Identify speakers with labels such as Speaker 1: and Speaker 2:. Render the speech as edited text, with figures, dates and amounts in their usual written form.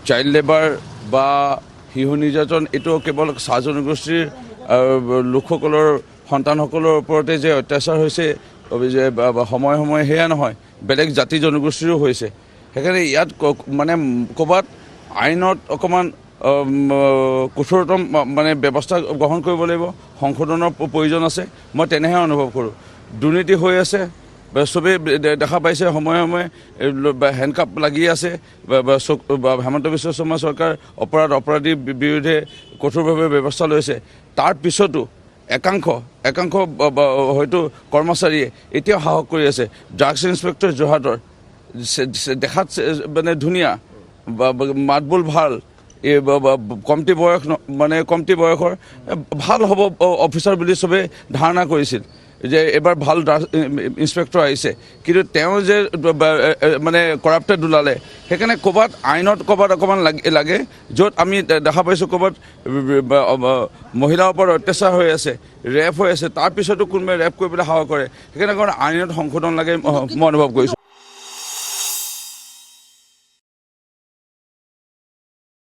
Speaker 1: Child labour বা শিশু নিৰ্যাতন এইটো কেৱল চাহ জনগোষ্ঠীৰ লোকসকলৰ সন্তানসকলৰ ওপৰতে যে অত্যাচাৰ হৈছে যে সময়ে সময়ে সেয়া নহয়, বেলেগ জাতি জনগোষ্ঠীৰো হৈছে। সেইকাৰণে ইয়াত মানে ক'ৰবাত আইনত অকণমান কঠোৰতম মানে ব্যৱস্থা গ্ৰহণ কৰিব লাগিব, সংশোধনৰ প্ৰয়োজন আছে। মই তেনেহে অনুভৱ কৰোঁ। দুৰ্নীতি হৈ আছে, চবেই দেখা পাইছে, সময়ে সময়ে হেণ্ডকাপ লাগি আছে। হেমন্ত বিশ্ব শৰ্মা চৰকাৰ অপৰাধীৰ বিৰুদ্ধে কঠোৰভাৱে ব্যৱস্থা লৈছে। তাৰ পিছতো একাংশ হয়তো কৰ্মচাৰীয়ে এতিয়াও সাহস কৰি আছে। ড্ৰাগছ ইনস্পেক্টৰ যোৰহাটৰ দেখাত মানে ধুনীয়া, মাতবোল ভাল, এই কমটি বয়সৰ ভাল হ'ব অফিচাৰ বুলি চবেই ধাৰণা কৰিছিল যে এইবাৰ ভাল ড্ৰাগছ ইনস্পেক্টৰ আহিছে। কিন্তু তেওঁ যে মানে কৰাপ্টেড ওলালে, সেইকাৰণে ক'ৰবাত আইনত অকণমান লাগে, য'ত আমি দেখা পাইছোঁ ক'ৰবাত মহিলাৰ ওপৰত অত্যাচাৰ হৈ আছে, ৰেপ হৈ আছে, তাৰপিছতো কোনোবাই ৰেপ কৰিবলৈ সাহস কৰে। সেইকাৰণে আইনত সংশোধন লাগে মই অনুভৱ কৰিছোঁ।